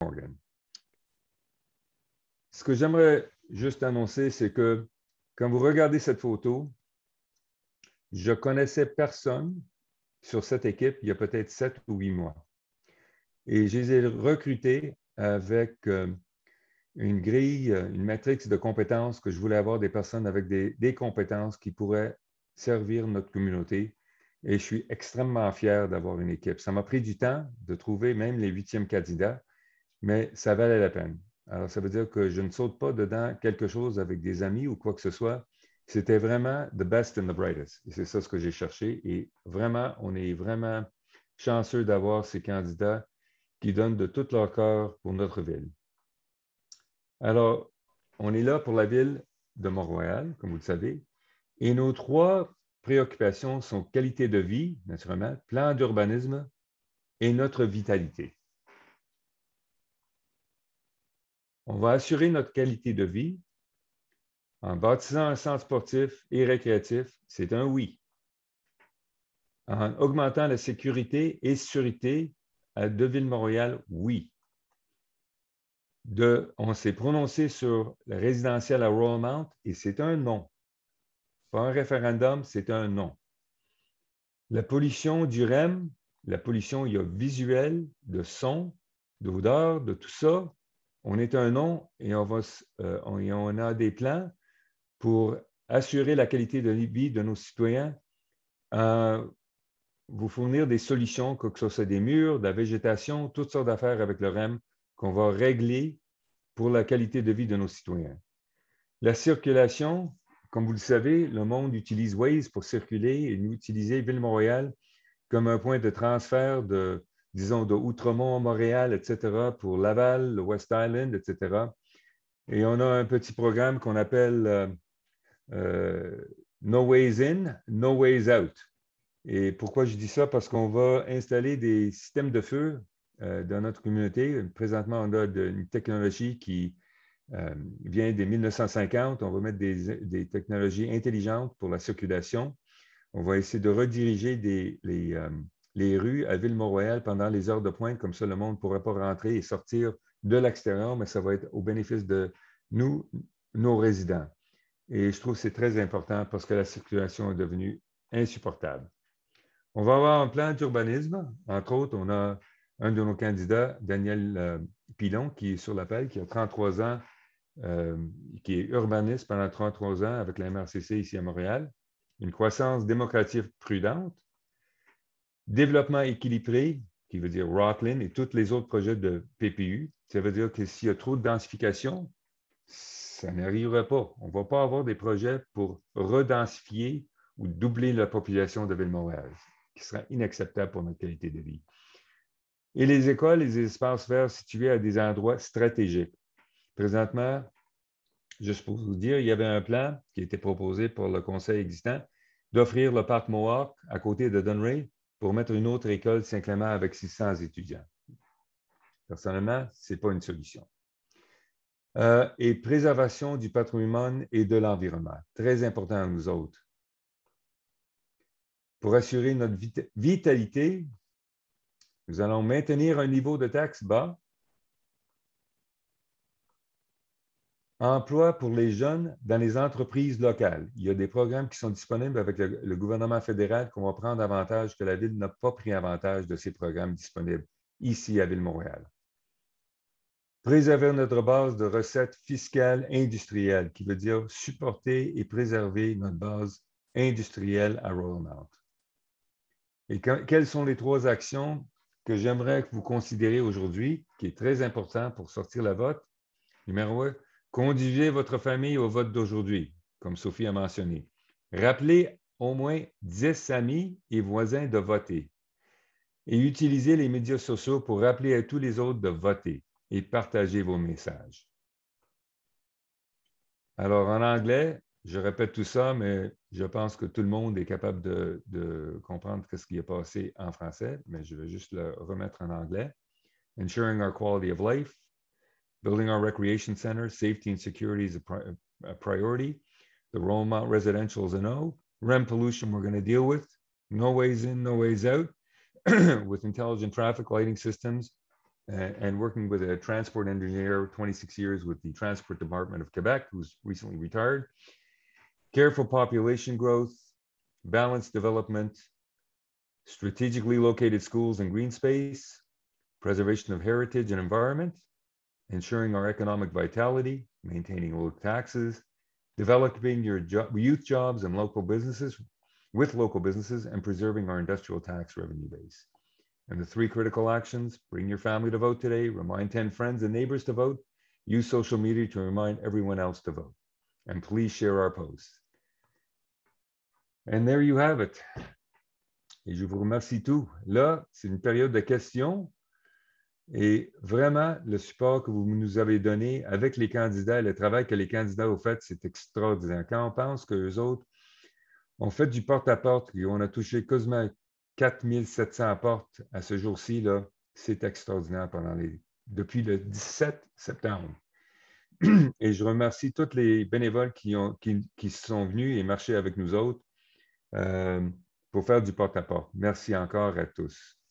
Morgan. Ce que j'aimerais juste annoncer, c'est que quand vous regardez cette photo, je connaissais personne sur cette équipe il y a peut-être 7 ou 8 mois. Et je les ai recrutés avec une grille, une matrix de compétences que je voulais avoir des personnes avec des compétences qui pourraient servir notre communauté. Et je suis extrêmement fier d'avoir une équipe. Ça m'a pris du temps de trouver même les 8e candidats, mais ça valait la peine. Alors, ça veut dire que je ne saute pas dedans quelque chose avec des amis ou quoi que ce soit. C'était vraiment the best and the brightest. Et c'est ça ce que j'ai cherché. Et vraiment, on est vraiment chanceux d'avoir ces candidats qui donnent de tout leur cœur pour notre ville. Alors, on est là pour la ville de Mont-Royal, comme vous le savez, et nos 3 préoccupations sont qualité de vie, naturellement, plan d'urbanisme et notre vitalité. On va assurer notre qualité de vie en bâtissant un centre sportif et récréatif, c'est un oui. En augmentant la sécurité et sûreté de Ville-Mont-Royal, oui. On s'est prononcé sur le résidentiel à Royalmount et c'est un non. Pas un référendum, c'est un non. La pollution du REM, la pollution, il y a visuel, de son, d'odeur, de tout ça. On est un non et on a des plans pour assurer la qualité de vie de nos citoyens, vous fournir des solutions, que ce soit des murs, de la végétation, toutes sortes d'affaires avec le REM qu'on va régler pour la qualité de vie de nos citoyens. La circulation, comme vous le savez, le monde utilise Waze pour circuler et nous utiliser Ville-Mont-Royal comme un point de transfert de, disons, de Outremont, Montréal, etc., pour Laval, le West Island, etc. Et on a un petit programme qu'on appelle No Ways In, No Ways Out. Et pourquoi je dis ça? Parce qu'on va installer des systèmes de feu dans notre communauté. Présentement, on a une technologie qui vient des 1950. On va mettre des technologies intelligentes pour la circulation. On va essayer de rediriger les rues à Ville-Mont-Royal pendant les heures de pointe. Comme ça, le monde ne pourra pas rentrer et sortir de l'extérieur, mais ça va être au bénéfice de nous, nos résidents. Et je trouve que c'est très important parce que la circulation est devenue insupportable. On va avoir un plan d'urbanisme. Entre autres, on a un de nos candidats, Daniel Pilon, qui est sur l'appel, qui a 33 ans, qui est urbaniste pendant 33 ans avec la MRCC ici à Montréal. Une croissance démocratique prudente, développement équilibré, qui veut dire Rockland et tous les autres projets de PPU. Ça veut dire que s'il y a trop de densification, ça n'arrivera pas. On ne va pas avoir des projets pour redensifier ou doubler la population de Ville-Mont-Royal, qui sera inacceptable pour notre qualité de vie. Et les écoles, les espaces verts situés à des endroits stratégiques. Présentement, juste pour vous dire, il y avait un plan qui a été proposé par le conseil existant d'offrir le parc Mohawk à côté de Dunray pour mettre une autre école Saint-Clément avec 600 étudiants. Personnellement, ce n'est pas une solution. Et préservation du patrimoine et de l'environnement. Très important à nous autres. Pour assurer notre vitalité, nous allons maintenir un niveau de taxes bas. Emploi pour les jeunes dans les entreprises locales. Il y a des programmes qui sont disponibles avec le gouvernement fédéral qu'on va prendre avantage, que la Ville n'a pas pris avantage de ces programmes disponibles ici à Ville-Mont-Royal. Préserver notre base de recettes fiscales industrielles, qui veut dire supporter et préserver notre base industrielle à Royalmount. Et quelles sont les 3 actions que j'aimerais que vous considériez aujourd'hui, qui est très important pour sortir la vote? Numéro 1, conduisez votre famille au vote d'aujourd'hui, comme Sophie a mentionné. Rappelez au moins 10 amis et voisins de voter. Et utilisez les médias sociaux pour rappeler à tous les autres de voter et partager vos messages. Alors, en anglais, je répète tout ça, mais je pense que tout le monde est capable de comprendre ce qui est passé en français, mais je vais juste le remettre en anglais. Ensuring our quality of life, building our recreation center, safety and security is a priority. The Royalmount residential is a no. REM pollution we're going to deal with. No ways in, no ways out. With intelligent traffic lighting systems and working with a transport engineer, 26 years with the Transport Department of Quebec, who's recently retired. Careful population growth, balanced development, strategically located schools and green space, preservation of heritage and environment, ensuring our economic vitality, maintaining low taxes, developing your youth jobs and local businesses with local businesses, and preserving our industrial tax revenue base. And the 3 critical actions: bring your family to vote today, remind 10 friends and neighbors to vote, use social media to remind everyone else to vote, and please share our posts. And there you have it. Et je vous remercie tous. Là, c'est une période de questions. Et vraiment, le support que vous nous avez donné avec les candidats, le travail que les candidats ont fait, c'est extraordinaire. Quand on pense qu'eux autres ont fait du porte-à-porte et on a touché quasiment 4700 portes à ce jour-ci, c'est extraordinaire depuis le 17 septembre. Et je remercie tous les bénévoles qui sont venus et marché avec nous autres pour faire du porte-à-porte. Merci encore à tous.